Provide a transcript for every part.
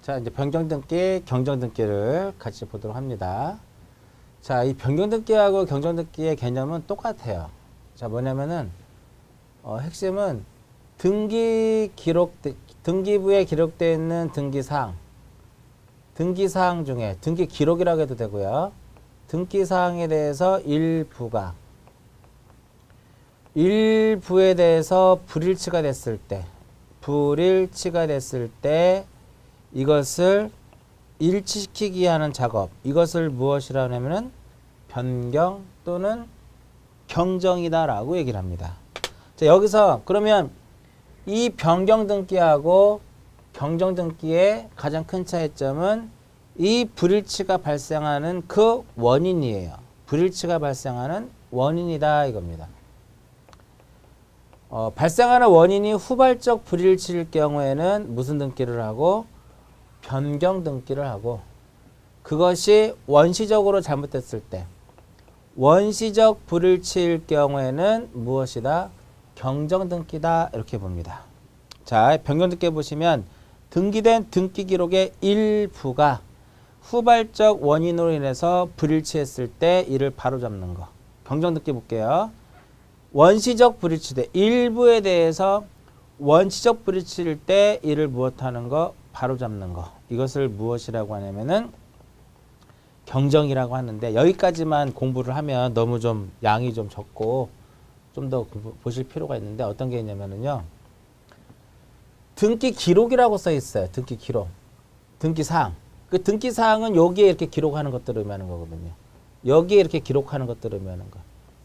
자, 이제 변경등기, 경정등기를 같이 보도록 합니다. 자, 이 변경등기하고 경정등기의 개념은 똑같아요. 자, 뭐냐면은, 핵심은 등기부에 기록되어 있는 등기사항 중에, 등기 기록이라고 해도 되고요. 등기사항에 대해서 일부에 대해서 불일치가 됐을 때, 이것을 일치시키기 위한 작업, 이것을 무엇이라고 하냐면은 변경 또는 경정이다라고 얘기를 합니다. 자, 여기서 그러면 이 변경 등기하고 경정 등기의 가장 큰 차이점은 이 불일치가 발생하는 그 원인이에요. 불일치가 발생하는 원인이다 이겁니다. 발생하는 원인이 후발적 불일치일 경우에는 무슨 등기를 하고 변경 등기를 하고, 그것이 원시적으로 잘못됐을 때 원시적 불일치일 경우에는 무엇이다? 경정 등기다 이렇게 봅니다. 자, 변경 등기 보시면 등기된 등기 기록의 일부가 후발적 원인으로 인해서 불일치했을 때 이를 바로잡는 거. 경정 등기 볼게요. 원시적 불일치 때 일부에 대해서 원시적 불일치일 때 이를 무엇하는 거? 바로잡는 거. 이것을 무엇이라고 하냐면은 경정이라고 하는데, 여기까지만 공부를 하면 너무 좀 양이 좀 적고 좀 더 보실 필요가 있는데, 어떤 게 있냐면은요, 등기 기록이라고 써 있어요. 등기 기록, 등기 사항. 그 등기 사항은 여기에 이렇게 기록하는 것들을 의미하는 거거든요. 여기에 이렇게 기록하는 것들을 의미하는 거.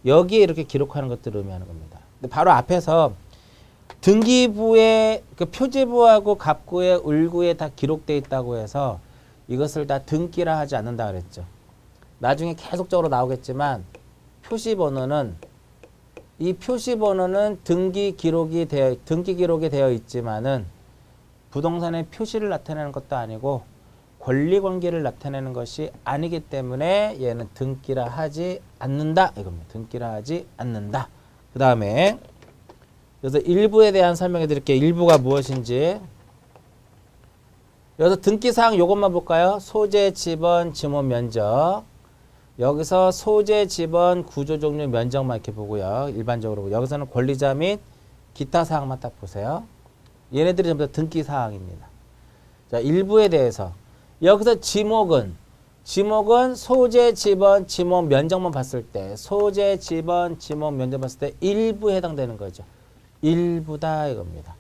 여기에 이렇게 기록하는 것들을 의미하는 겁니다. 근데 바로 앞에서 등기부의 그 표지부하고 갑구에 을구에 다 기록되어 있다고 해서 이것을 다 등기라 하지 않는다 그랬죠. 나중에 계속적으로 나오겠지만 이 표시번호는 등기 기록이 되어 있지만은 부동산의 표시를 나타내는 것도 아니고 권리 관계를 나타내는 것이 아니기 때문에 얘는 등기라 하지 않는다 이겁니다. 등기라 하지 않는다. 그 다음에 그래서 일부에 대한 설명해 드릴게요. 일부가 무엇인지. 여기서 등기사항 요것만 볼까요? 소재, 지번, 지목, 면적. 여기서 소재, 지번, 구조, 종류, 면적만 이렇게 보고요. 일반적으로. 여기서는 권리자 및 기타 사항만 딱 보세요. 얘네들이 전부 다 등기사항입니다. 자, 일부에 대해서. 여기서 지목은 소재, 지번, 지목, 면적만 봤을 때, 소재, 지번, 지목, 면적 봤을 때 일부에 해당되는 거죠. 일부다 이겁니다.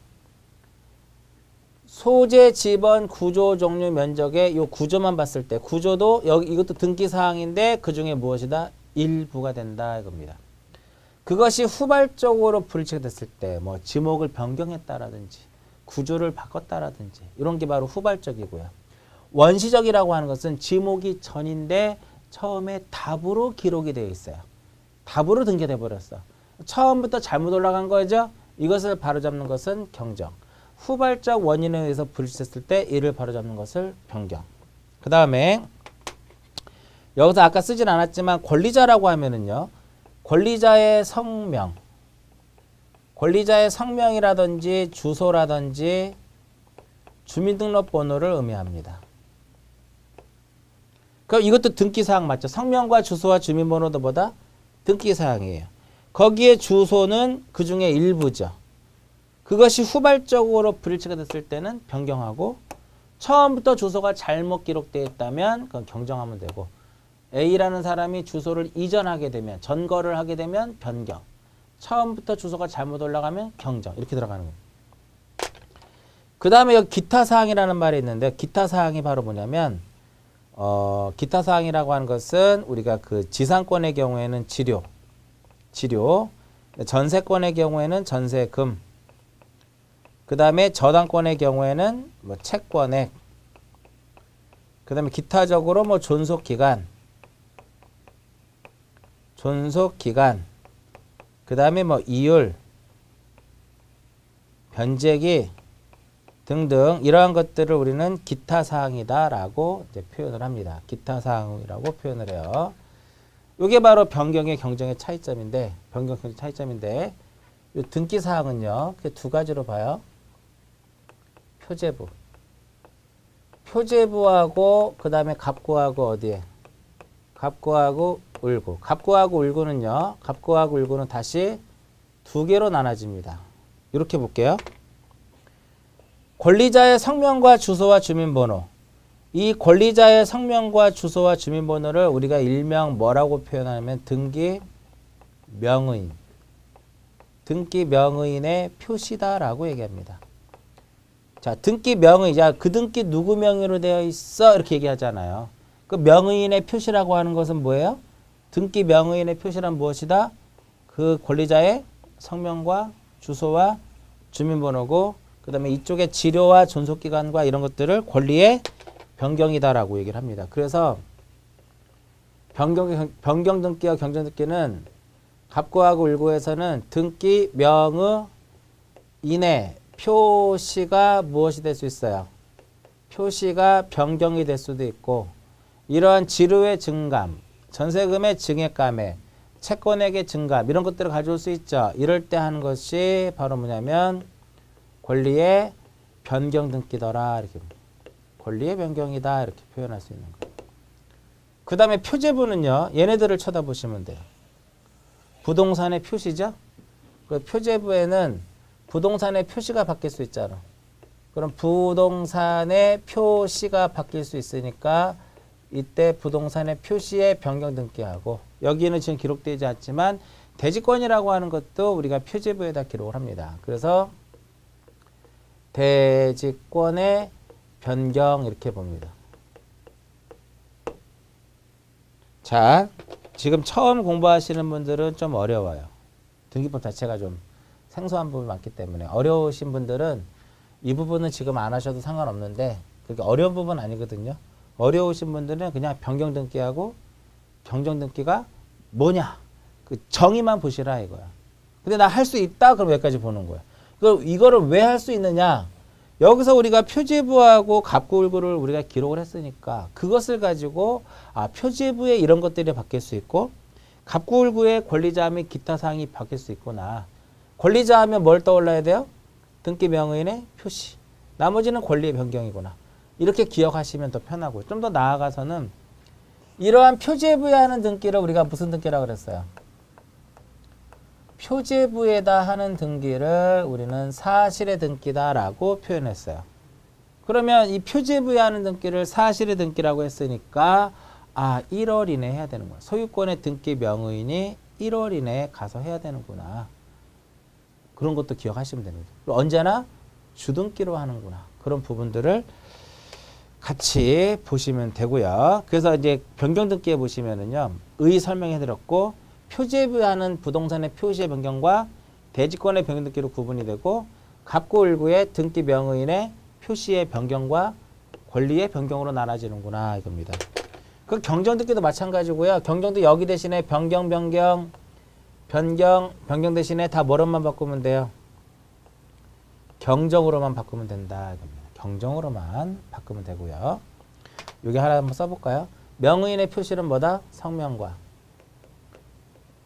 소재, 지번, 구조, 종류, 면적의 요 구조만 봤을 때, 구조도 이것도 등기 사항인데 그 중에 무엇이다? 일부가 된다 이겁니다. 그것이 후발적으로 불일치가 됐을 때, 뭐 지목을 변경했다라든지 구조를 바꿨다라든지 이런 게 바로 후발적이고요. 원시적이라고 하는 것은 지목이 전인데 처음에 답으로 기록이 되어 있어요. 답으로 등기돼 버렸어. 처음부터 잘못 올라간 거죠. 이것을 바로잡는 것은 경정. 후발적 원인에 의해서 불일치했을 때 이를 바로잡는 것을 변경. 그 다음에 여기서 아까 쓰진 않았지만 권리자라고 하면은요, 권리자의 성명이라든지 주소라든지 주민등록번호를 의미합니다. 그럼 이것도 등기사항 맞죠? 성명과 주소와 주민번호도 뭐다? 등기사항이에요. 거기에 주소는 그 중에 일부죠. 그것이 후발적으로 불일치가 됐을 때는 변경하고, 처음부터 주소가 잘못 기록되어 있다면 그건 경정하면 되고, A라는 사람이 주소를 이전하게 되면, 전거를 하게 되면 변경, 처음부터 주소가 잘못 올라가면 경정, 이렇게 들어가는 거예요. 그 다음에 여기 기타 사항이라는 말이 있는데, 기타 사항이 바로 뭐냐면, 기타 사항이라고 하는 것은 우리가 그 지상권의 경우에는 지료, 전세권의 경우에는 전세금, 그 다음에 저당권의 경우에는 뭐 채권액, 그 다음에 기타적으로 뭐 존속기간, 그 다음에 뭐 이율, 변제기 등등 이러한 것들을 우리는 기타 사항이다라고 이제 표현을 합니다. 기타 사항이라고 표현을 해요. 이게 바로 변경의 경정의 차이점인데, 이 등기 사항은요, 두 가지로 봐요. 표제부, 표제부하고 그 다음에 갑구하고 어디에? 갑구하고 을구. 갑구하고 을구는요. 갑구하고 을구는 다시 두 개로 나눠집니다. 이렇게 볼게요. 권리자의 성명과 주소와 주민번호. 이 권리자의 성명과 주소와 주민번호를 우리가 일명 뭐라고 표현하냐면 등기 명의인. 등기 명의인의 표시다라고 얘기합니다. 자, 등기 명의. 자, 그 등기 누구 명의로 되어 있어? 이렇게 얘기하잖아요. 그 명의인의 표시라고 하는 것은 뭐예요? 등기 명의인의 표시란 무엇이다? 그 권리자의 성명과 주소와 주민번호고 그 다음에 이쪽에 지료와 존속기간과 이런 것들을 권리의 변경이다라고 얘기를 합니다. 그래서 변경 등기와 경정 등기는 갑구하고 을구에서는 등기 명의인의 표시가 무엇이 될 수 있어요? 표시가 변경이 될 수도 있고 이러한 지료의 증감, 전세금의 증액감액, 채권액의 증감 이런 것들을 가져올 수 있죠. 이럴 때 하는 것이 바로 뭐냐면 권리의 변경 등기더라. 이렇게 권리의 변경이다. 이렇게 표현할 수 있는 거예요. 그 다음에 표제부는요. 얘네들을 쳐다보시면 돼요. 부동산의 표시죠. 그 표제부에는 부동산의 표시가 바뀔 수 있잖아. 그럼 부동산의 표시가 바뀔 수 있으니까 이때 부동산의 표시의 변경 등기하고 여기는 지금 기록되지 않지만 대지권이라고 하는 것도 우리가 표제부에다 기록을 합니다. 그래서 대지권의 변경 이렇게 봅니다. 자, 지금 처음 공부하시는 분들은 좀 어려워요. 등기법 자체가 좀 생소한 부분이 많기 때문에 어려우신 분들은 이 부분은 지금 안 하셔도 상관없는데 그렇게 어려운 부분은 아니거든요. 어려우신 분들은 그냥 변경 등기하고 경정 등기가 뭐냐 그 정의만 보시라 이거야. 근데 나 할 수 있다 그럼 여기까지 보는 거야. 그럼 이거를 왜 할 수 있느냐? 여기서 우리가 표제부하고 갑구을구를 우리가 기록을 했으니까 그것을 가지고 표제부에 이런 것들이 바뀔 수 있고 갑구을구의 권리자 및 기타 사항이 바뀔 수 있구나. 권리자 하면 뭘 떠올라야 돼요? 등기 명의인의 표시. 나머지는 권리의 변경이구나. 이렇게 기억하시면 더 편하고요. 좀 더 나아가서는 이러한 표제부에 하는 등기를 우리가 무슨 등기라고 그랬어요? 표제부에다 하는 등기를 우리는 사실의 등기다라고 표현했어요. 그러면 이 표제부에 하는 등기를 사실의 등기라고 했으니까 1월 이내에 해야 되는 거야. 소유권의 등기 명의인이 1월 이내에 가서 해야 되는구나. 그런 것도 기억하시면 되는 거죠. 언제나 주등기로 하는구나. 그런 부분들을 같이 보시면 되고요. 그래서 이제 변경 등기에 보시면은요. 의 설명해 드렸고 표제부에 하는 부동산의 표시의 변경과 대지권의 변경 등기로 구분이 되고 갑구을구의 등기 명의인의 표시의 변경과 권리의 변경으로 나눠지는구나 이겁니다. 그 경정 등기도 마찬가지고요. 경정도 여기 대신에 변경 대신에 다 뭐로만 바꾸면 돼요? 경정으로만 바꾸면 된다 이겁니다. 경정으로만 바꾸면 되고요. 여기 하나 한번 써볼까요? 명의인의 표시는 뭐다?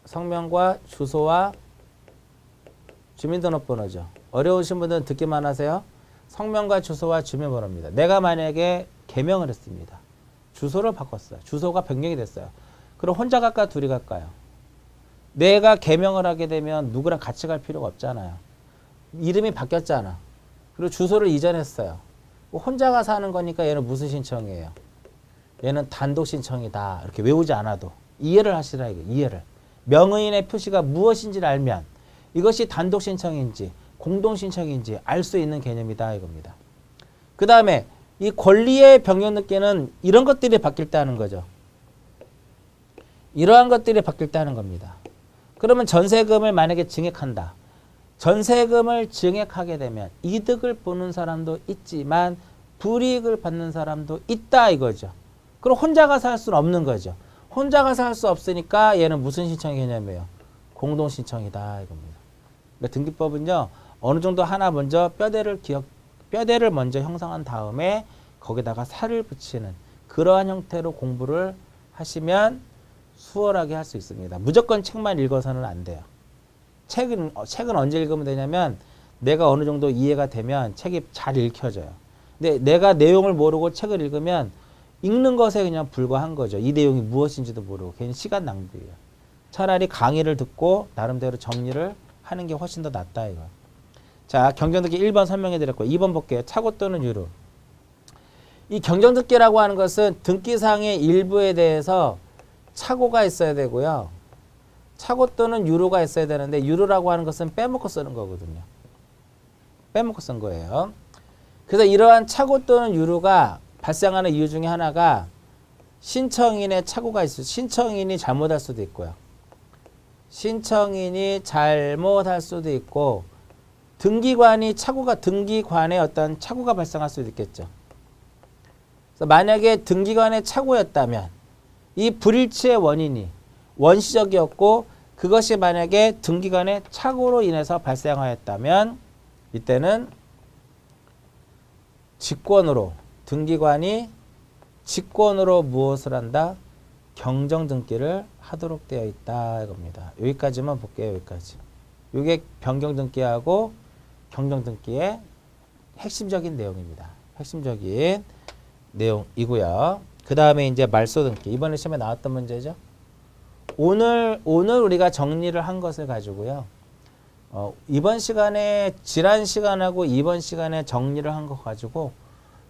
성명과 주소와 주민등록번호죠. 어려우신 분들은 듣기만 하세요. 성명과 주소와 주민번호입니다. 내가 만약에 개명을 했습니다. 주소를 바꿨어요. 주소가 변경이 됐어요. 그럼 혼자 갈까 둘이 갈까요? 내가 개명을 하게 되면 누구랑 같이 갈 필요가 없잖아요. 이름이 바뀌었잖아. 그리고 주소를 이전했어요. 혼자 가서 하는 거니까 얘는 무슨 신청이에요? 얘는 단독 신청이다. 이렇게 외우지 않아도 이해를 하시라 이거. 이해를. 명의인의 표시가 무엇인지를 알면 이것이 단독 신청인지 공동 신청인지 알 수 있는 개념이다 이겁니다. 그 다음에 이 권리의 변경 등기는 이런 것들이 바뀔 때 하는 거죠. 이러한 것들이 바뀔 때 하는 겁니다. 그러면 전세금을 만약에 증액한다. 전세금을 증액하게 되면 이득을 보는 사람도 있지만 불이익을 받는 사람도 있다 이거죠. 그럼 혼자 가서 할 수는 없는 거죠. 혼자 가서 할 수 없으니까 얘는 무슨 신청 개념이에요? 공동 신청이다 이겁니다. 그러니까 등기법은요. 어느 정도 하나 먼저 뼈대를 먼저 형성한 다음에 거기다가 살을 붙이는 그러한 형태로 공부를 하시면 수월하게 할 수 있습니다. 무조건 책만 읽어서는 안 돼요. 책은 언제 읽으면 되냐면 내가 어느 정도 이해가 되면 책이 잘 읽혀져요. 근데 내가 내용을 모르고 책을 읽으면 읽는 것에 그냥 불과한 거죠. 이 내용이 무엇인지도 모르고 괜히 시간 낭비예요. 차라리 강의를 듣고 나름대로 정리를 하는 게 훨씬 더 낫다 이거. 자, 경정듣기 1번 설명해 드렸고 2번 볼게요. 차고 또는 유루. 이 경정듣기라고 하는 것은 등기상의 일부에 대해서 차고가 있어야 되고요. 차고 또는 유루가 있어야 되는데 유루라고 하는 것은 빼먹고 쓰는 거거든요. 빼먹고 쓴 거예요. 그래서 이러한 차고 또는 유루가 발생하는 이유 중에 하나가 신청인의 착오가 있어요. 신청인이 잘못할 수도 있고요. 신청인이 잘못할 수도 있고 등기관의 어떤 착오가 발생할 수도 있겠죠. 그래서 만약에 등기관의 착오였다면 이 불일치의 원인이 원시적이었고 그것이 만약에 등기관의 착오로 인해서 발생하였다면 이때는 직권으로 등기관이 직권으로 무엇을 한다? 경정등기를 하도록 되어 있다 이겁니다. 여기까지만 볼게요. 여기까지. 이게 변경등기하고 경정등기의 핵심적인 내용입니다. 핵심적인 내용이고요. 그 다음에 이제 말소등기. 이번에 시험에 나왔던 문제죠. 오늘 우리가 정리를 한 것을 가지고요. 이번 시간에 지난 시간하고 이번 시간에 정리를 한 거 가지고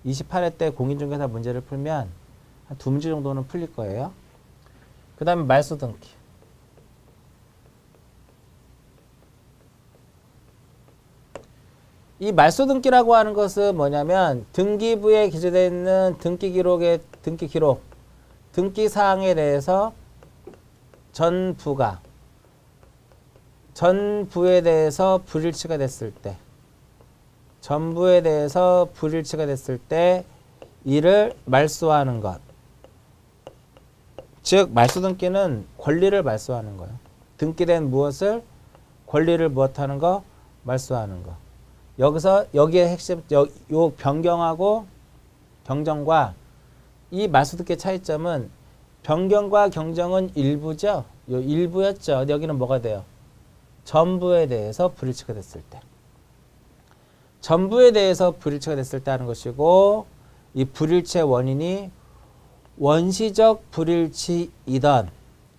28회 때 공인중개사 문제를 풀면 한 2문제 정도는 풀릴 거예요. 그 다음에 말소등기. 이 말소등기라고 하는 것은 뭐냐면 등기부에 기재되어 있는 등기기록, 등기사항에 대해서 전부에 대해서 불일치가 됐을 때 이를 말소하는 것. 즉 말소등기는 권리를 말소하는 거예요. 등기된 무엇을 권리를 무엇하는 거? 말소하는 거. 여기에 핵심 요 변경하고 경정과 이 말소등기의 차이점은 변경과 경정은 일부죠. 요 일부였죠. 여기는 뭐가 돼요? 전부에 대해서 불일치가 됐을 때. 전부에 대해서 불일치가 됐을 때 하는 것이고 이 불일치의 원인이 원시적 불일치이던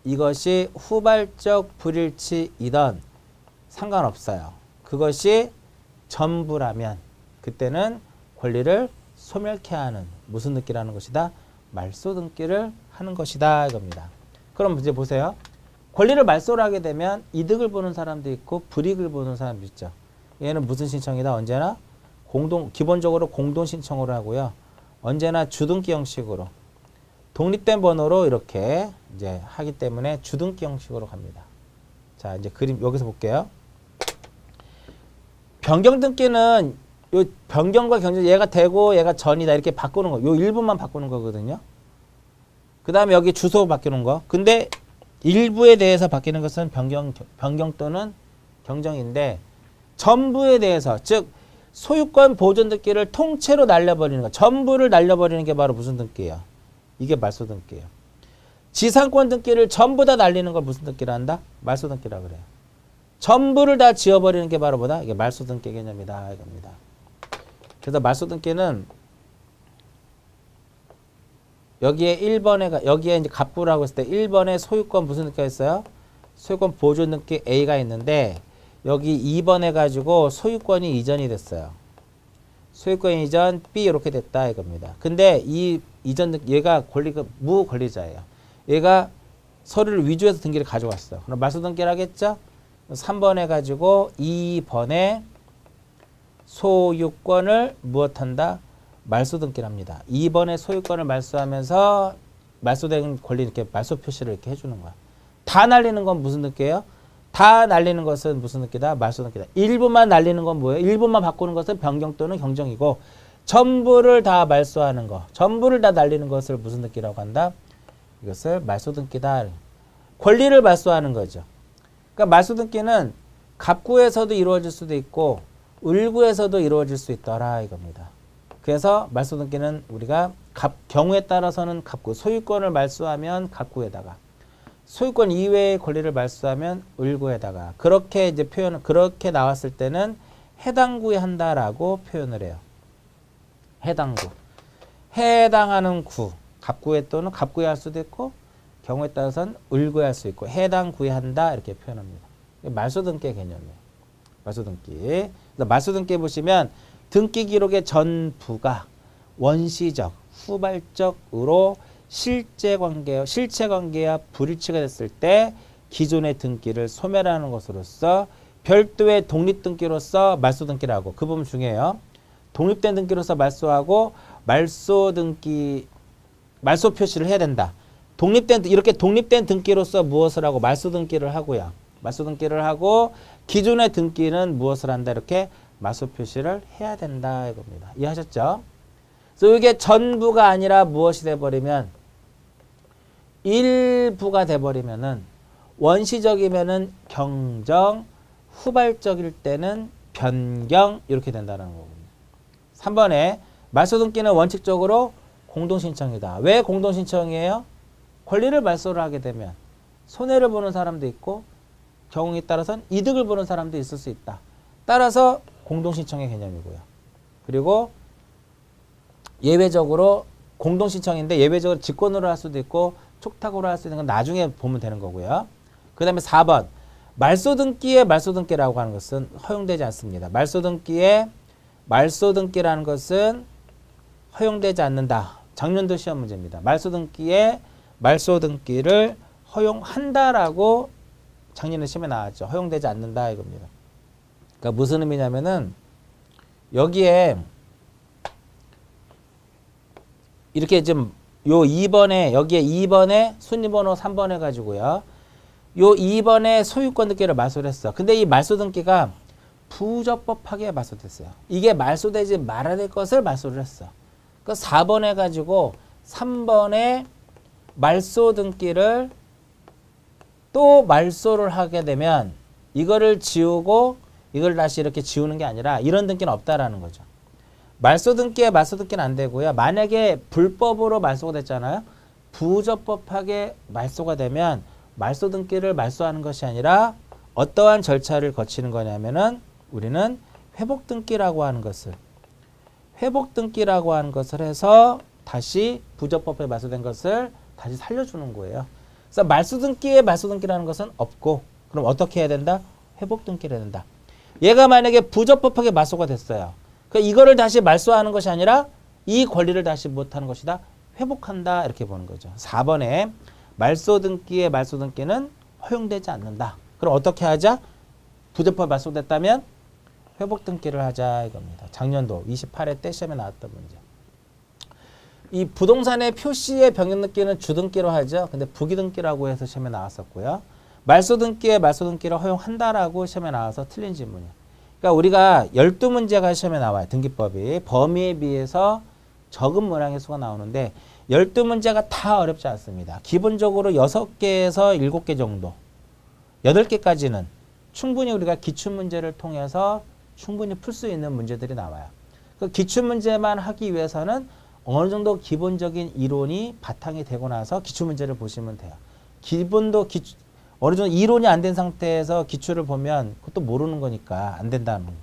이것이 후발적 불일치이던 상관없어요. 그것이 전부라면 그때는 권리를 소멸케 하는 무슨 등기라는 것이다? 말소등기를 하는 것이다 이겁니다. 그럼 이제 보세요. 권리를 말소를 하게 되면 이득을 보는 사람도 있고 불이익을 보는 사람도 있죠. 얘는 무슨 신청이다? 언제나 기본적으로 공동 신청으로 하고요. 언제나 주등기 형식으로 독립된 번호로 이렇게 이제 하기 때문에 주등기 형식으로 갑니다. 자, 이제 그림 여기서 볼게요. 변경등기는 요 변경과 경정 얘가 되고 얘가 전이다 이렇게 바꾸는 거. 요 일부만 바꾸는 거거든요. 그 다음에 여기 주소 바뀌는 거. 근데 일부에 대해서 바뀌는 것은 변경 또는 경정인데 전부에 대해서 즉 소유권 보존 등기를 통째로 날려버리는 거. 전부를 날려버리는 게 바로 무슨 등기예요? 이게 말소 등기예요. 지상권 등기를 전부 다 날리는 걸 무슨 등기라 한다? 말소 등기라 그래요. 전부를 다 지워버리는 게 바로 뭐다? 이게 말소 등기 개념이다 이겁니다. 그래서 말소 등기는 여기에 1번에 여기에 이제 갑부라고 했을 때 1번에 소유권 무슨 등기가 있어요? 소유권 보존 등기 A가 있는데 여기 2번 해가지고 소유권이 이전이 됐어요. 소유권 이전 B 이렇게 됐다 이겁니다. 근데 이 이전 등기 얘가 권리가 무권리자예요. 얘가 서류를 위조해서 등기를 가져왔어요. 그럼 말소 등기를 하겠죠? 3번 해가지고 2번에 소유권을 무엇한다? 말소 등기를 합니다. 2번에 소유권을 말소하면서 말소된 권리 이렇게 말소 표시를 이렇게 해주는 거야. 다 날리는 건 무슨 등기예요? 다 날리는 것은 무슨 등기다? 말소 등기다. 일부만 날리는 건 뭐예요? 일부만 바꾸는 것은 변경 또는 경정이고 전부를 다 말소하는 거, 전부를 다 날리는 것을 무슨 등기라고 한다? 이것을 말소 등기다. 권리를 말소하는 거죠. 그러니까 말소 등기는 갑구에서도 이루어질 수도 있고 을구에서도 이루어질 수 있더라 이겁니다. 그래서 말소 등기는 우리가 경우에 따라서는 갑구, 소유권을 말소하면 갑구에다가 소유권 이외의 권리를 말소하면 을구에다가 그렇게 이제 그렇게 나왔을 때는 해당 구에 한다라고 표현을 해요. 해당구. 해당하는 구. 갑구에 또는 갑구에 할 수도 있고 경우에 따라서는 을구에 할 수 있고 해당구에 한다 이렇게 표현합니다. 말소등기의 개념이에요. 말소등기. 그래서 말소등기에 보시면 등기 기록의 전부가 원시적, 후발적으로 실체 관계와 불일치가 됐을 때 기존의 등기를 소멸하는 것으로서 별도의 독립등기로서 말소등기라고 그 부분 중요해요. 독립된 등기로서 말소하고 말소등기 말소 표시를 해야 된다. 이렇게 독립된 등기로서 무엇을 하고 말소등기를 하고요. 말소등기를 하고 기존의 등기는 무엇을 한다. 이렇게 말소 표시를 해야 된다 이겁니다. 이해하셨죠? 그래서 이게 전부가 아니라 무엇이 돼버리면 일부가 돼버리면은 원시적이면은 경정, 후발적일 때는 변경 이렇게 된다는 거거든요. 3번에 말소등기는 원칙적으로 공동신청이다. 왜 공동신청이에요? 권리를 말소를 하게 되면 손해를 보는 사람도 있고 경우에 따라서는 이득을 보는 사람도 있을 수 있다. 따라서 공동신청의 개념이고요. 그리고 예외적으로 공동신청인데 예외적으로 직권으로 할 수도 있고 촉탁으로 할 수 있는 건 나중에 보면 되는 거고요. 그 다음에 4번 말소등기의 말소등기라고 하는 것은 허용되지 않습니다. 말소등기라는 것은 허용되지 않는다. 작년도 시험 문제입니다. 말소등기를 허용한다라고 작년에 시험에 나왔죠. 허용되지 않는다 이겁니다. 그러니까 무슨 의미냐면은 여기에 이렇게 좀 요 2번에 여기에 2번에 순위번호 3번 해가지고요. 요 2번에 소유권 등기를 말소를 했어. 근데 이 말소등기가 부적법하게 말소됐어요. 이게 말소되지 말아야 될 것을 말소를 했어. 그 4번 해가지고 3번에 말소등기를 또 말소를 하게 되면 이거를 지우고 이걸 다시 이렇게 지우는 게 아니라 이런 등기는 없다라는 거죠. 말소등기에 말소등기는 안 되고요. 만약에 불법으로 말소가 됐잖아요. 부적법하게 말소가 되면 말소등기를 말소하는 것이 아니라 어떠한 절차를 거치는 거냐면은 우리는 회복등기라고 하는 것을 해서 다시 부적법에 말소된 것을 다시 살려주는 거예요. 그래서 말소등기에 말소등기라는 것은 없고 그럼 어떻게 해야 된다? 회복등기를 해야 된다. 얘가 만약에 부적법하게 말소가 됐어요. 그러니까 이거를 다시 말소하는 것이 아니라 이 권리를 다시 못하는 것이다. 회복한다 이렇게 보는 거죠. 4번에 말소등기의 말소등기는 허용되지 않는다. 그럼 어떻게 하자? 부적법 말소됐다면 회복등기를 하자 이겁니다. 작년도 28회 때 시험에 나왔던 문제. 이 부동산의 표시의 변경등기는 주등기로 하죠. 근데 부기등기라고 해서 시험에 나왔었고요. 말소등기에 말소등기를 허용한다라고 시험에 나와서 틀린 질문이에요. 그러니까 우리가 12문제가 시험에 나와요. 등기법이. 범위에 비해서 적은 문항의 수가 나오는데 12문제가 다 어렵지 않습니다. 기본적으로 6개에서 7개 정도 8개까지는 충분히 우리가 기출문제를 통해서 충분히 풀 수 있는 문제들이 나와요. 그 기출문제만 하기 위해서는 어느 정도 기본적인 이론이 바탕이 되고 나서 기출문제를 보시면 돼요. 어느 정도 이론이 안 된 상태에서 기출을 보면 그것도 모르는 거니까 안 된다는 거예요.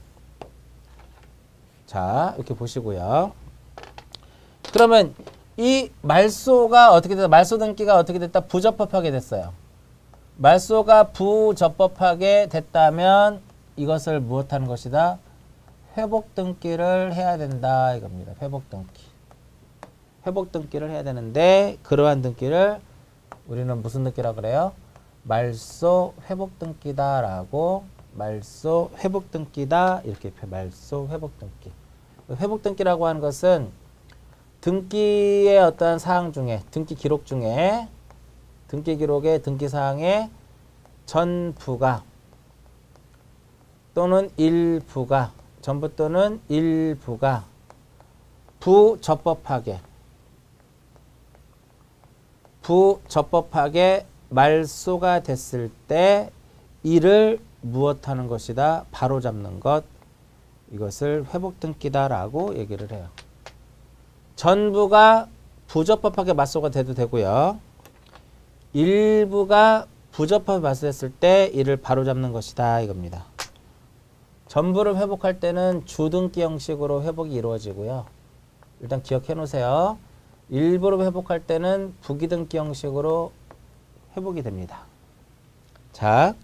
자, 이렇게 보시고요. 그러면 이 말소가 어떻게 됐다? 말소등기가 어떻게 됐다? 부적법하게 됐어요. 말소가 부적법하게 됐다면 이것을 무엇하는 것이다? 회복등기를 해야 된다 이겁니다. 회복등기를 해야 되는데 그러한 등기를 우리는 무슨 등기라고 그래요? 말소 회복등기다라고 말소 회복등기다 이렇게 말소 회복등기. 회복등기라고 하는 것은 등기의 어떠한 사항 중에 등기 기록 중에 등기 기록의 등기 사항의 전부가 또는 일부가 전부 또는 일부가 부적법하게 말소가 됐을 때 이를 무엇하는 것이다? 바로잡는 것. 이것을 회복등기다라고 얘기를 해요. 전부가 부적법하게 말소가 돼도 되고요. 일부가 부적법하게 말소됐을 때 이를 바로잡는 것이다 이겁니다. 전부를 회복할 때는 주등기 형식으로 회복이 이루어지고요. 일단 기억해 놓으세요. 일부로 회복할 때는 부기등기 형식으로 회복이 됩니다. 자,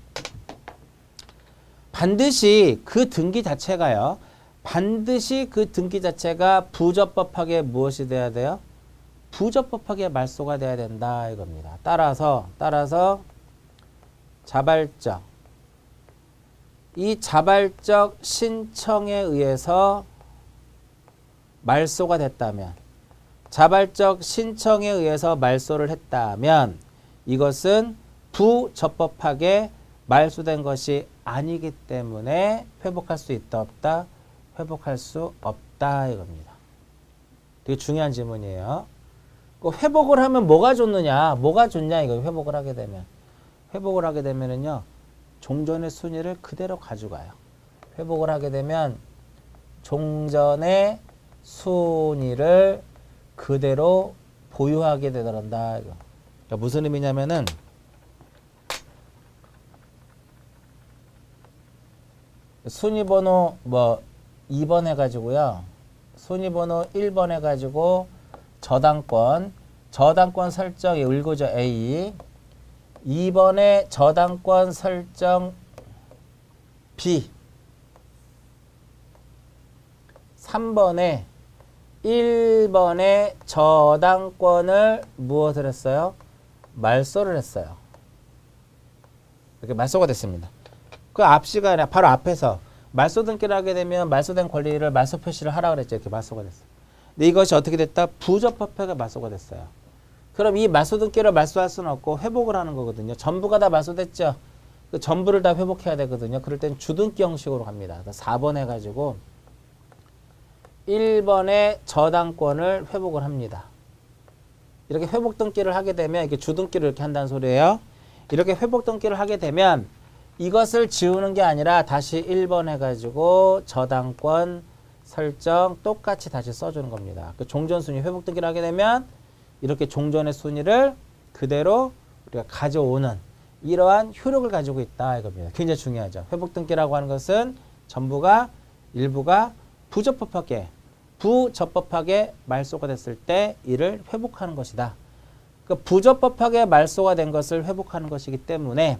반드시 그 등기 자체가요. 반드시 그 등기 자체가 부적법하게 무엇이 돼야 돼요? 부적법하게 말소가 돼야 된다 이겁니다. 따라서 자발적, 이 자발적 신청에 의해서 말소가 됐다면, 자발적 신청에 의해서 말소를 했다면 이것은 부적법하게 말소된 것이 아니기 때문에 회복할 수 있다 없다? 회복할 수 없다 이겁니다. 되게 중요한 질문이에요. 회복을 하면 뭐가 좋느냐? 뭐가 좋냐 이거 회복을 하게 되면. 회복을 하게 되면은요. 종전의 순위를 그대로 가져가요. 회복을 하게 되면 종전의 순위를 그대로 보유하게 되더란다. 그러니까 무슨 의미냐면은 순위번호 뭐 2번 해가지고요. 순위번호 1번 해가지고 저당권 설정 읽고죠. A 2번에 저당권 설정 B 3번에 1번에 저당권을 무엇을 했어요? 말소를 했어요. 이렇게 말소가 됐습니다. 그 앞 시간에 바로 앞에서 말소 등기를 하게 되면 말소된 권리를 말소 표시를 하라 그랬죠. 이렇게 말소가 됐어요. 근데 이것이 어떻게 됐다? 부적법하게 말소가 됐어요. 그럼 이 말소 등기를 말소할 수는 없고 회복을 하는 거거든요. 전부가 다 말소됐죠. 그 전부를 다 회복해야 되거든요. 그럴 땐 주등기 형식으로 갑니다. 4번 해가지고 1번의 저당권을 회복을 합니다. 이렇게 회복 등기를 하게 되면 이렇게 주등기를 이렇게 한다는 소리예요. 이렇게 회복 등기를 하게 되면 이것을 지우는 게 아니라 다시 1번 해가지고 저당권 설정 똑같이 다시 써주는 겁니다. 그 종전순위 회복 등기를 하게 되면 이렇게 종전의 순위를 그대로 우리가 가져오는 이러한 효력을 가지고 있다 이겁니다. 굉장히 중요하죠. 회복 등기라고 하는 것은 전부가 일부가 부적법하게 말소가 됐을 때 이를 회복하는 것이다. 그 부적법하게 말소가 된 것을 회복하는 것이기 때문에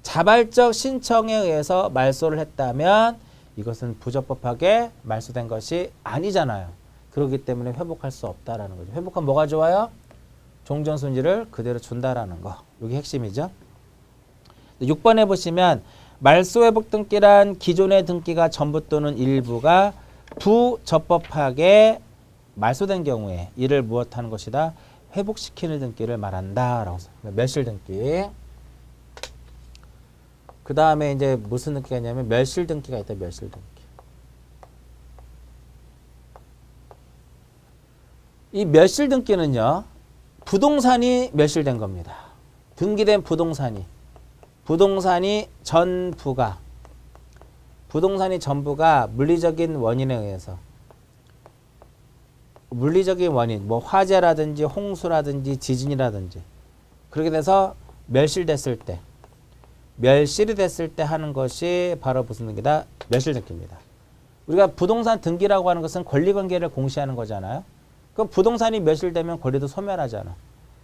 자발적 신청에 의해서 말소를 했다면 이것은 부적법하게 말소된 것이 아니잖아요. 그렇기 때문에 회복할 수 없다라는 거죠. 회복하면 뭐가 좋아요? 종전순위를 그대로 준다라는 거. 이게 핵심이죠. 6번에 보시면 말소회복 등기란 기존의 등기가 전부 또는 일부가 부적법하게 말소된 경우에 이를 무엇하는 것이다? 회복시키는 등기를 말한다. 라고 써요. 멸실 등기. 그 다음에 이제 무슨 등기가 있냐면 멸실 등기가 있다. 멸실 등기. 이 멸실 등기는요. 부동산이 멸실된 겁니다. 등기된 부동산이 전부가 물리적인 원인에 의해서 물리적인 원인 뭐 화재라든지 홍수라든지 지진이라든지 그렇게 돼서 멸실이 됐을 때 하는 것이 바로 무슨 등기다? 멸실 등기입니다. 우리가 부동산 등기라고 하는 것은 권리관계를 공시하는 거잖아요. 그럼 부동산이 멸실되면 권리도 소멸하잖아.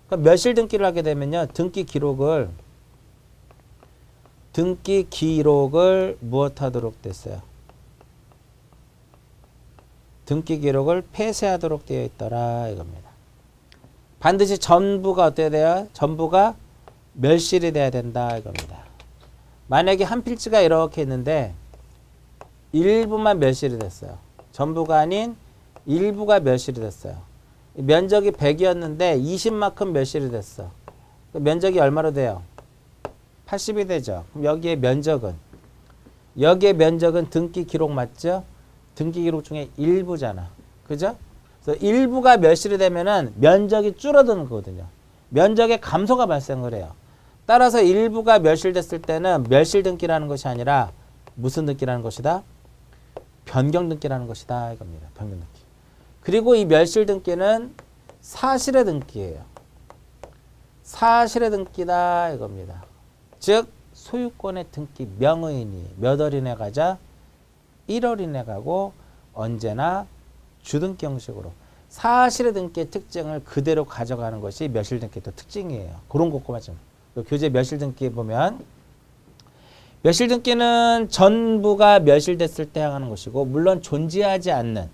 그러니까 멸실 등기를 하게 되면요. 등기 기록을 무엇하도록 됐어요? 등기 기록을 폐쇄하도록 되어 있더라 이겁니다. 반드시 전부가 어때야 돼요? 전부가 멸실이 돼야 된다 이겁니다. 만약에 한 필지가 이렇게 있는데 일부만 멸실이 됐어요. 전부가 아닌 일부가 멸실이 됐어요. 면적이 100이었는데 20만큼 멸실이 됐어. 면적이 얼마로 돼요? 80이 되죠. 그럼 여기에 면적은 등기 기록 맞죠? 등기 기록 중에 일부잖아. 그죠? 그래서 일부가 멸실이 되면은 면적이 줄어드는 거거든요. 면적의 감소가 발생을 해요. 따라서 일부가 멸실됐을 때는 멸실 등기라는 것이 아니라 무슨 등기라는 것이다? 변경 등기라는 것이다 이겁니다. 변경 등기. 그리고 이 멸실 등기는 사실의 등기예요. 사실의 등기다 이겁니다. 즉 소유권의 등기 명의인이 몇 월이내 가자 1월이내 가고 언제나 주등기 형식으로 사실의 등기의 특징을 그대로 가져가는 것이 멸실 등기의 또 특징이에요. 그런 것만 좀. 교재 멸실 등기 보면 멸실 등기는 전부가 멸실됐을 때 행하는 것이고 물론 존재하지 않는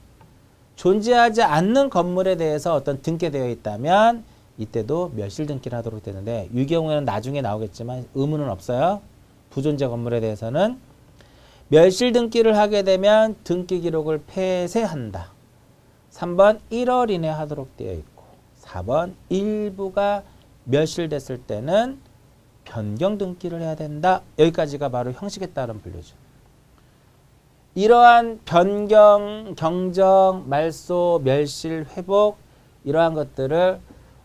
건물에 대해서 어떤 등기되어 있다면 이때도 멸실 등기를 하도록 되는데 이 경우에는 나중에 나오겠지만 의무는 없어요. 부존재 건물에 대해서는 멸실 등기를 하게 되면 등기 기록을 폐쇄한다. 3번 1월 이내 하도록 되어 있고 4번 일부가 멸실됐을 때는 변경 등기를 해야 된다. 여기까지가 바로 형식에 따른 분류죠. 이러한 변경, 경정, 말소, 멸실, 회복 이러한 것들을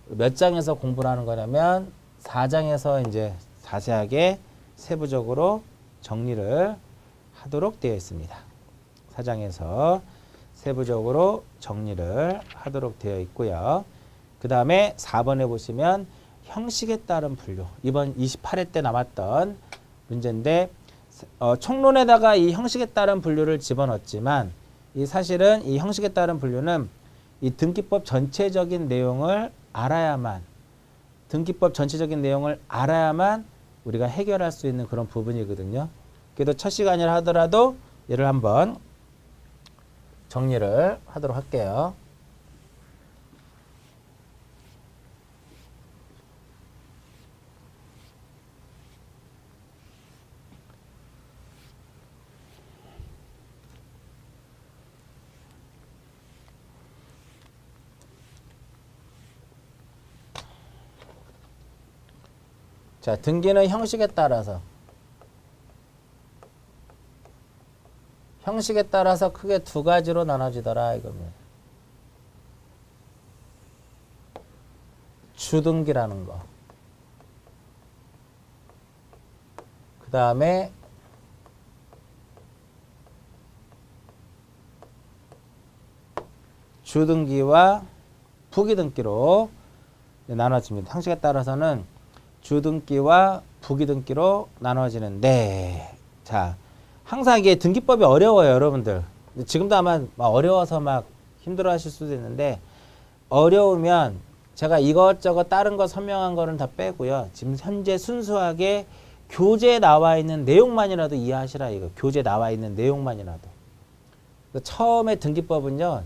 몇 장에서 공부를 하는 거냐면 4장에서 이제 자세하게 세부적으로 정리를 하도록 되어 있습니다. 4장에서 세부적으로 정리를 하도록 되어 있고요. 그 다음에 4번에 보시면 형식에 따른 분류. 이번 28회 때 남았던 문제인데 총론에다가 이 형식에 따른 분류를 집어넣었지만 사실은 이 형식에 따른 분류는 이 등기법 전체적인 내용을 알아야만 우리가 해결할 수 있는 그런 부분이거든요. 그래도 첫 시간이라 하더라도 얘를 한번 정리를 하도록 할게요. 자, 등기는 형식에 따라서 크게 두 가지로 나눠지더라 이겁니다. 주등기라는 거. 그 다음에 주등기와 부기등기로 나눠집니다. 형식에 따라서는 주등기와 부기등기로 나눠지는데, 자, 항상 이게 등기법이 어려워요, 여러분들. 지금도 아마 막 어려워서 막 힘들어 하실 수도 있는데, 어려우면 제가 이것저것 다른 거 설명한 거는 다 빼고요. 지금 현재 순수하게 교재에 나와 있는 내용만이라도 이해하시라, 이거. 교재에 나와 있는 내용만이라도. 처음에 등기법은요,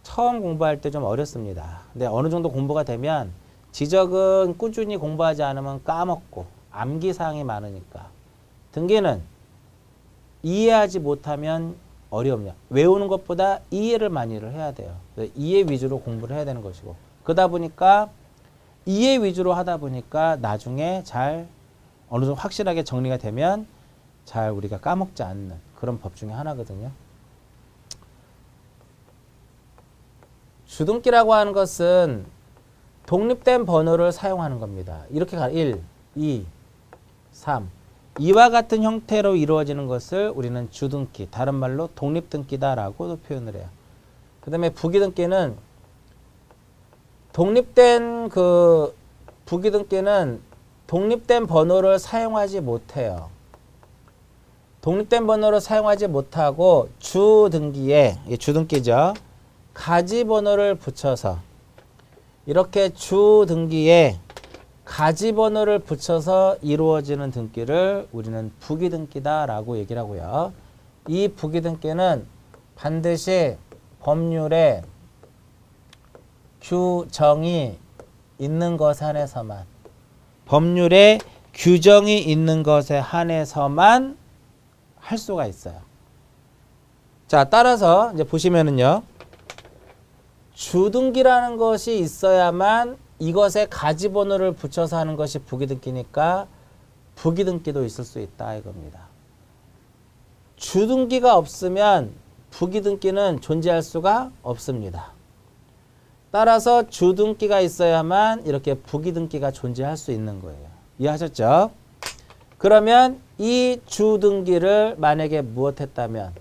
처음 공부할 때 좀 어렵습니다. 근데 어느 정도 공부가 되면 지적은 꾸준히 공부하지 않으면 까먹고 암기사항이 많으니까. 등기는 이해하지 못하면 어려움이야. 외우는 것보다 이해를 많이 해야 돼요. 이해 위주로 공부를 해야 되는 것이고. 그러다 보니까 이해 위주로 하다 보니까 나중에 잘 어느 정도 확실하게 정리가 되면 잘 우리가 까먹지 않는 그런 법 중에 하나거든요. 주등기라고 하는 것은 독립된 번호를 사용하는 겁니다. 이렇게 1, 2, 3 이와 같은 형태로 이루어지는 것을 우리는 주등기, 다른 말로 독립등기다라고 표현을 해요. 그 다음에 부기등기는 독립된 번호를 사용하지 못해요. 독립된 번호를 사용하지 못하고 주등기에, 주등기죠. 가지 번호를 붙여서 이렇게 주등기에 가지 번호를 붙여서 이루어지는 등기를 우리는 부기등기다라고 얘기를 하고요. 이 부기등기는 반드시 법률에 규정이 있는 것에 한해서만 법률에 규정이 있는 것에 한해서만 할 수가 있어요. 자, 따라서 이제 보시면은요. 주등기라는 것이 있어야만 이것에 가지 번호를 붙여서 하는 것이 부기등기니까 부기등기도 있을 수 있다 이겁니다. 주등기가 없으면 부기등기는 존재할 수가 없습니다. 따라서 주등기가 있어야만 이렇게 부기등기가 존재할 수 있는 거예요. 이해하셨죠? 그러면 이 주등기를 만약에 무엇했다면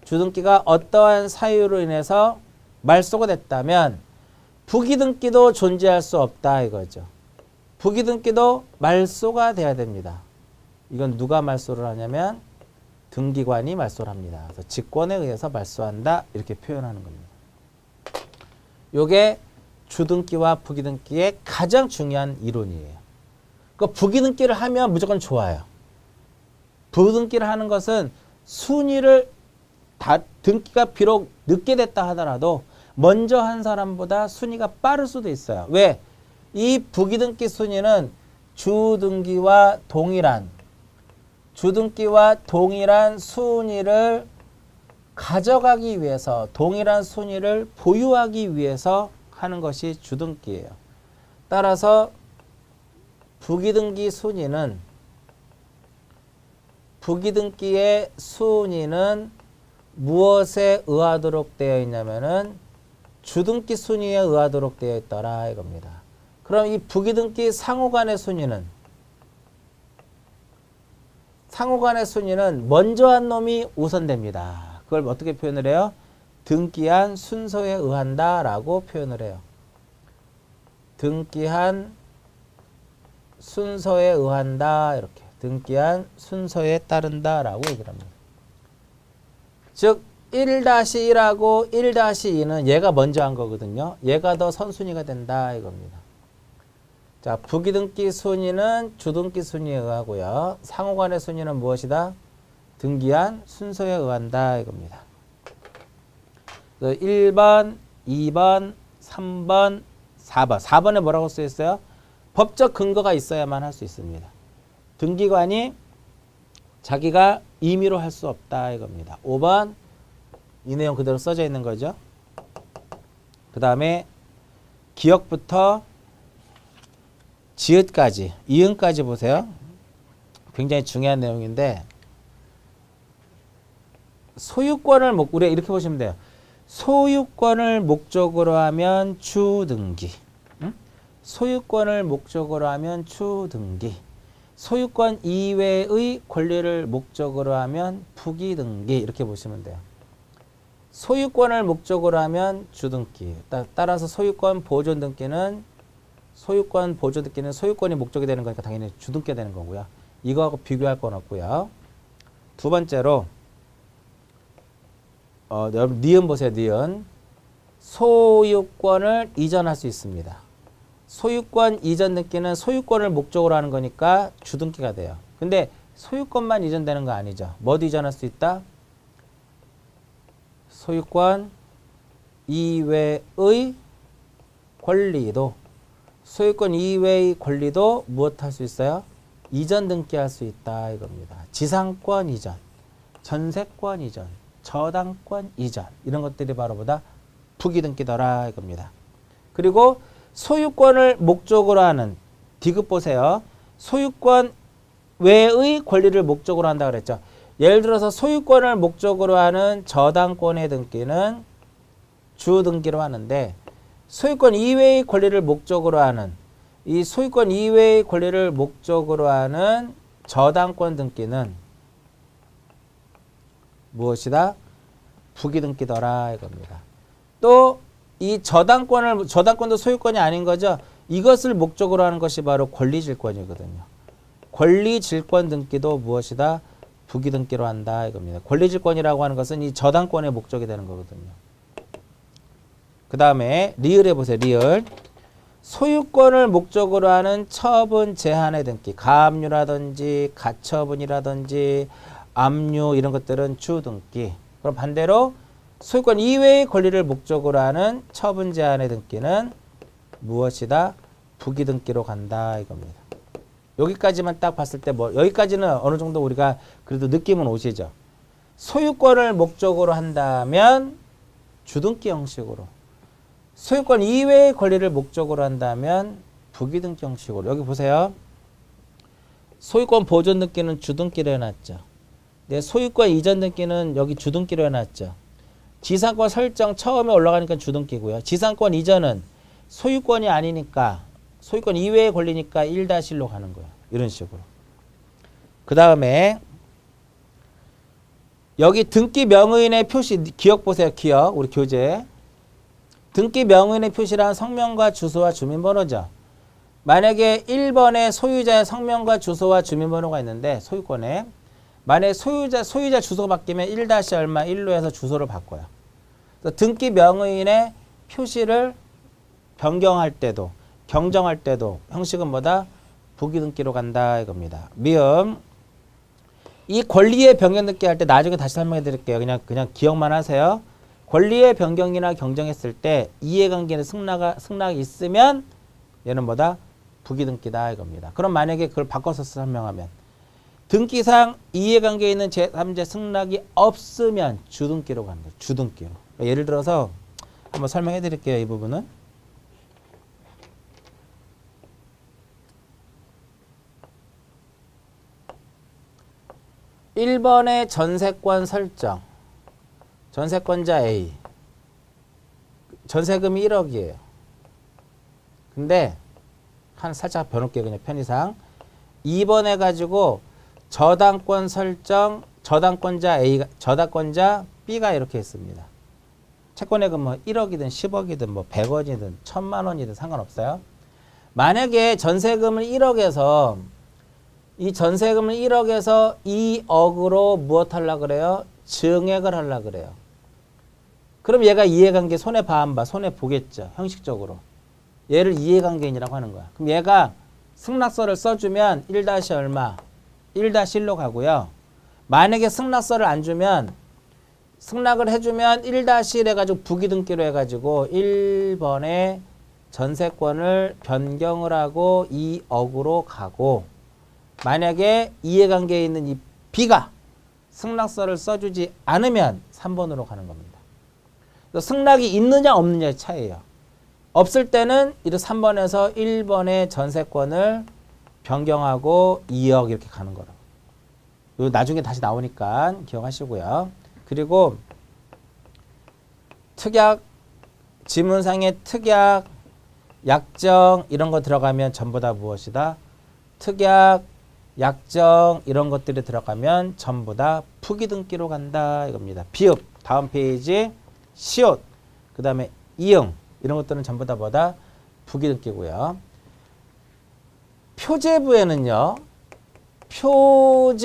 주등기가 어떠한 사유로 인해서 말소가 됐다면 부기등기도 존재할 수 없다 이거죠. 부기등기도 말소가 돼야 됩니다. 이건 누가 말소를 하냐면 등기관이 말소를 합니다. 그래서 직권에 의해서 말소한다 이렇게 표현하는 겁니다. 요게 주등기와 부기등기의 가장 중요한 이론이에요. 그 부기등기를 하면 무조건 좋아요. 부등기를 하는 것은 순위를 등기가 비록 늦게 됐다 하더라도 먼저 한 사람보다 순위가 빠를 수도 있어요. 왜? 이 부기등기 순위는 주등기와 동일한 순위를 가져가기 위해서, 동일한 순위를 보유하기 위해서 하는 것이 주등기예요. 따라서 부기등기의 순위는 무엇에 의하도록 되어 있냐면은 주등기 순위에 의하도록 되어 있더라 이겁니다. 그럼 이 부기등기 상호간의 순위는 먼저 한 놈이 우선됩니다. 그걸 어떻게 표현을 해요? 등기한 순서에 의한다 라고 표현을 해요. 등기한 순서에 의한다, 이렇게. 등기한 순서에 따른다 라고 얘기를 합니다. 즉 1-1하고 1-2는 얘가 먼저 한 거거든요. 얘가 더 선순위가 된다 이겁니다. 자, 부기등기 순위는 주등기 순위에 의하고요. 상호간의 순위는 무엇이다? 등기한 순서에 의한다 이겁니다. 1번, 2번, 3번, 4번. 4번에 뭐라고 써 있어요? 법적 근거가 있어야만 할 수 있습니다. 등기관이 자기가 임의로 할 수 없다 이겁니다. 5번 이 내용 그대로 써져 있는 거죠. 그 다음에 기역부터 지읒까지, 이응까지 보세요. 굉장히 중요한 내용인데 소유권을 우리가 이렇게 보시면 돼요. 소유권을 목적으로 하면 주등기, 소유권을 목적으로 하면 주등기, 소유권 이외의 권리를 목적으로 하면 부기등기, 이렇게 보시면 돼요. 소유권을 목적으로 하면 주등기, 따라서 소유권 보존등기는 소유권이 목적이 되는 거니까 당연히 주등기가 되는 거고요. 이거하고 비교할 건 없고요. 두 번째로 여러분 니은 보세요. 니은. 소유권을 이전할 수 있습니다. 소유권 이전 등기는 소유권을 목적으로 하는 거니까 주등기가 돼요. 근데 소유권만 이전되는 거 아니죠. 뭐도 이전할 수 있다? 소유권 이외의 권리도, 소유권 이외의 권리도 무엇 할 수 있어요? 이전 등기할 수 있다 이겁니다. 지상권 이전, 전세권 이전, 저당권 이전, 이런 것들이 바로 보다 부기등기더라 이겁니다. 그리고 소유권을 목적으로 하는, 디귿 보세요. 소유권 외의 권리를 목적으로 한다 그랬죠. 예를 들어서 소유권을 목적으로 하는 저당권의 등기는 주등기로 하는데, 소유권 이외의 권리를 목적으로 하는, 이 소유권 이외의 권리를 목적으로 하는 저당권 등기는 무엇이다? 부기등기더라 이겁니다. 또 이 저당권도 소유권이 아닌 거죠. 이것을 목적으로 하는 것이 바로 권리질권이거든요. 권리질권 등기도 무엇이다? 부기등기로 한다 이겁니다. 권리질권이라고 하는 것은 이 저당권의 목적이 되는 거거든요. 그 다음에 리을 해보세요. 리을. 소유권을 목적으로 하는 처분 제한의 등기, 가압류라든지 가처분이라든지 압류 이런 것들은 주등기. 그럼 반대로 소유권 이외의 권리를 목적으로 하는 처분 제한의 등기는 무엇이다? 부기등기로 간다 이겁니다. 여기까지만 딱 봤을 때 여기까지는 어느 정도 우리가 그래도 느낌은 오시죠. 소유권을 목적으로 한다면 주등기 형식으로, 소유권 이외의 권리를 목적으로 한다면 부기등기 형식으로. 여기 보세요. 소유권 보존 등기는 주등기로 해놨죠. 네, 소유권 이전 등기는 여기 주등기로 해놨죠. 지상권 설정 처음에 올라가니까 주등기고요. 지상권 이전은 소유권이 아니니까, 소유권 이외의 권리니까 1-1로 가는 거예요. 이런 식으로. 그 다음에 여기 등기 명의인의 표시, 기억 보세요. 기억. 우리 교재. 등기 명의인의 표시란 성명과 주소와 주민번호죠. 만약에 1번에 소유자의 성명과 주소와 주민번호가 있는데 소유권에, 만약에 소유자 주소가 바뀌면 1- 얼마 1로 해서 주소를 바꿔요. 등기 명의인의 표시를 변경할 때도 경정할 때도 형식은 뭐다? 부기등기로 간다 이겁니다. 미음. 이 권리의 변경 등기 할 때 나중에 다시 설명해 드릴게요. 그냥 기억만 하세요. 권리의 변경이나 경정했을 때 이해관계는 승낙이 있으면 얘는 뭐다? 부기등기다 이겁니다. 그럼 만약에 그걸 바꿔서 설명하면 등기상 이해관계에 있는 제3자 승낙이 없으면 주등기로 가는 거예요. 주등기로. 그러니까 예를 들어서 한번 설명해 드릴게요. 이 부분은. (1번의) 전세권 설정. 전세권자 A. 전세금이 1억이에요. 근데 살짝 변할게요. 그냥 편의상. 2번 해가지고 저당권 설정, 저당권자 A가, 저당권자 B가 이렇게 했습니다. 채권액은 뭐 1억이든 10억이든 뭐 100원이든 1000만 원이든 상관없어요. 만약에 전세금을 1억에서 이 전세금을 1억에서 2억으로 무엇 하려고 그래요? 증액을 하려고 그래요. 그럼 얘가 이해관계 손해봐 안 봐? 손해보겠죠. 형식적으로. 얘를 이해관계인이라고 하는 거야. 그럼 얘가 승낙서를 써주면 1- 얼마? 1-1로 가고요. 만약에 승낙서를 안 주면 승낙을 해주면 1-1 해가지고 부기등기로 해가지고 1번에 전세권을 변경을 하고 2억으로 가고 만약에 이해관계에 있는 이 B가 승낙서를 써주지 않으면 3번으로 가는 겁니다. 승낙이 있느냐 없느냐의 차이예요. 없을 때는 이를 3번에서 1번의 전세권을 변경하고 2억 이렇게 가는 거라고. 나중에 다시 나오니까 기억하시고요. 그리고 특약, 지문상의 특약, 약정 이런 거 들어가면 전부 다 무엇이다? 특약, 약정 이런 것들이 들어가면 전부 다 부기등기로 간다 이겁니다. 비읍, 다음 페이지, 시옷, 그 다음에 이응 이런 것들은 전부 다 뭐다? 부기등기고요. 표제부에는요.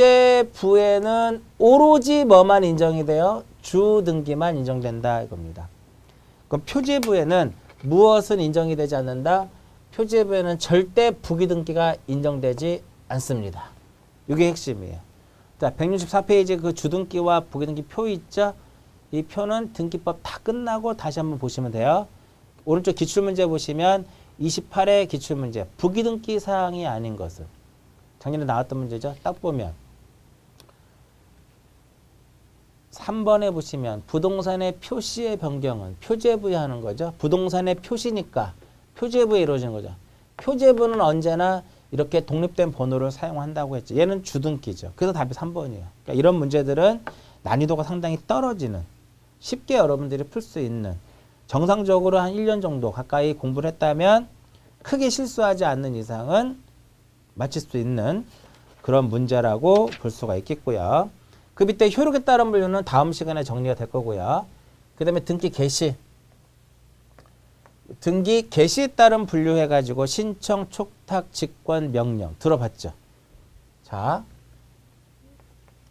표제부에는 오로지 뭐만 인정이 돼요? 주등기만 인정된다 이겁니다. 그럼 표제부에는 무엇은 인정이 되지 않는다? 표제부에는 절대 부기등기가 인정되지 않습니다. 이게 핵심이에요. 자, 164페이지 그 주등기와 부기등기 표 있죠? 이 표는 등기법 다 끝나고 다시 한번 보시면 돼요. 오른쪽 기출문제 보시면 28의 기출문제 부기등기 사항이 아닌 것은 작년에 나왔던 문제죠. 딱 보면 3번에 보시면 부동산의 표시의 변경은 표제부에 하는 거죠. 부동산의 표시니까 표제부에 이루어지는 거죠. 표제부는 언제나 이렇게 독립된 번호를 사용한다고 했죠. 얘는 주등기죠. 그래서 답이 3번이에요. 그러니까 이런 문제들은 난이도가 상당히 떨어지는 쉽게 여러분들이 풀 수 있는 정상적으로 한 1년 정도 가까이 공부를 했다면 크게 실수하지 않는 이상은 맞힐 수 있는 그런 문제라고 볼 수가 있겠고요. 그 밑에 효력에 따른 분류는 다음 시간에 정리가 될 거고요. 그 다음에 등기 개시. 등기 개시에 따른 분류해가지고 신청, 촉탁, 직권, 명령 들어봤죠. 자,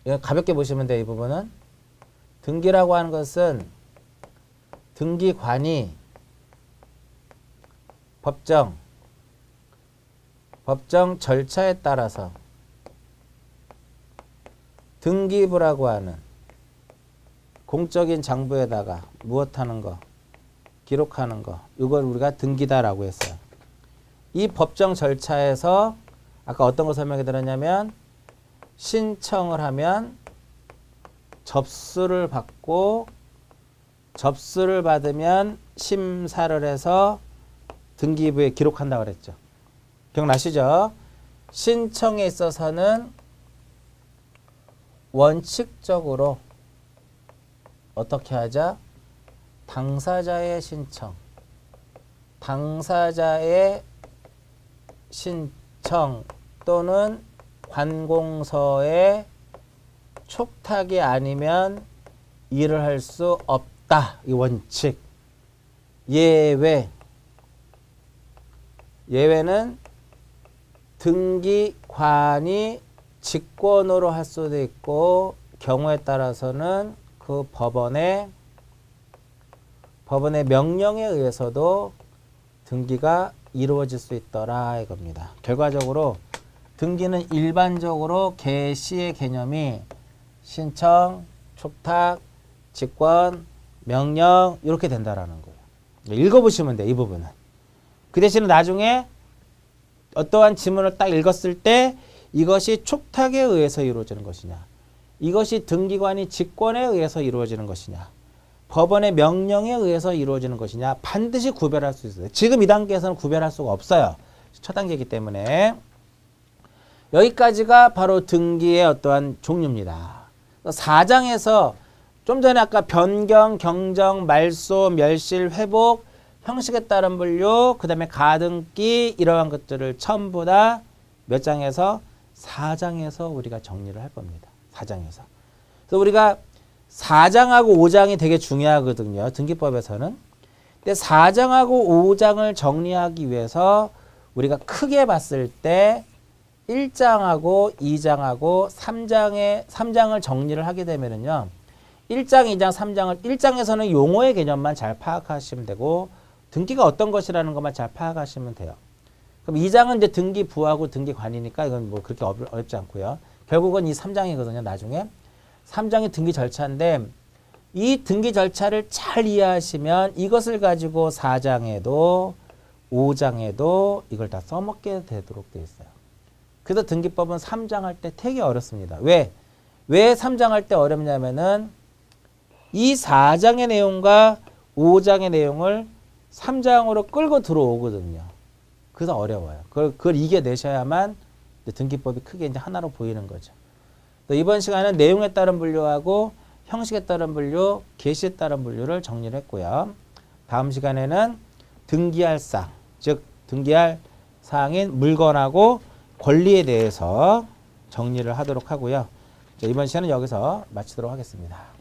이거 가볍게 보시면 돼요. 이 부분은. 등기라고 하는 것은 등기관이 법정 절차에 따라서 등기부라고 하는 공적인 장부에다가 무엇하는 거, 기록하는 거, 이걸 우리가 등기다라고 했어요. 이 법정 절차에서 아까 어떤 거 설명해 드렸냐면 신청을 하면 접수를 받고 접수를 받으면 심사를 해서 등기부에 기록한다고 그랬죠. 기억나시죠? 신청에 있어서는 원칙적으로 어떻게 하자? 당사자의 신청. 당사자의 신청 또는 관공서의 촉탁이 아니면 일을 할 수 없다. 이 원칙. 예외는 등기관이 직권으로 할 수도 있고 경우에 따라서는 그 법원의 명령에 의해서도 등기가 이루어질 수 있더라 이겁니다. 결과적으로 등기는 일반적으로 개시의 개념이 신청, 촉탁, 직권, 명령 이렇게 된다라는 거예요. 읽어보시면 돼요. 이 부분은. 그 대신에 나중에 어떠한 지문을 딱 읽었을 때 이것이 촉탁에 의해서 이루어지는 것이냐, 이것이 등기관이 직권에 의해서 이루어지는 것이냐, 법원의 명령에 의해서 이루어지는 것이냐 반드시 구별할 수 있어요. 지금 이 단계에서는 구별할 수가 없어요. 첫 단계이기 때문에. 여기까지가 바로 등기의 어떠한 종류입니다. 4장에서 좀 전에 아까 변경, 경정, 말소, 멸실, 회복, 형식에 따른 분류, 그 다음에 가등기 이러한 것들을 전부 다 몇 장에서? 4장에서 우리가 정리를 할 겁니다. 4장에서. 그래서 우리가 4장하고 5장이 되게 중요하거든요. 등기법에서는. 근데 4장하고 5장을 정리하기 위해서 우리가 크게 봤을 때 1장하고 2장하고 3장을 정리를 하게 되면은요. 1장, 2장, 3장을 1장에서는 용어의 개념만 잘 파악하시면 되고 등기가 어떤 것이라는 것만 잘 파악하시면 돼요. 그럼 2장은 이제 등기부하고 등기관이니까 이건 뭐 그렇게 어렵지 않고요. 결국은 이 3장이거든요. 나중에. 3장이 등기 절차인데 이 등기 절차를 잘 이해하시면 이것을 가지고 4장에도 5장에도 이걸 다 써먹게 되도록 되어 있어요. 그래서 등기법은 3장 할 때 되게 어렵습니다. 왜 3장 할 때 어렵냐면은 이 4장의 내용과 5장의 내용을 3장으로 끌고 들어오거든요. 그래서 어려워요. 그걸 이겨내셔야만 등기법이 크게 이제 하나로 보이는 거죠. 이번 시간은 내용에 따른 분류하고 형식에 따른 분류, 개시에 따른 분류를 정리를 했고요. 다음 시간에는 등기할 사항, 즉 등기할 사항인 물건하고 권리에 대해서 정리를 하도록 하고요. 이번 시간은 여기서 마치도록 하겠습니다.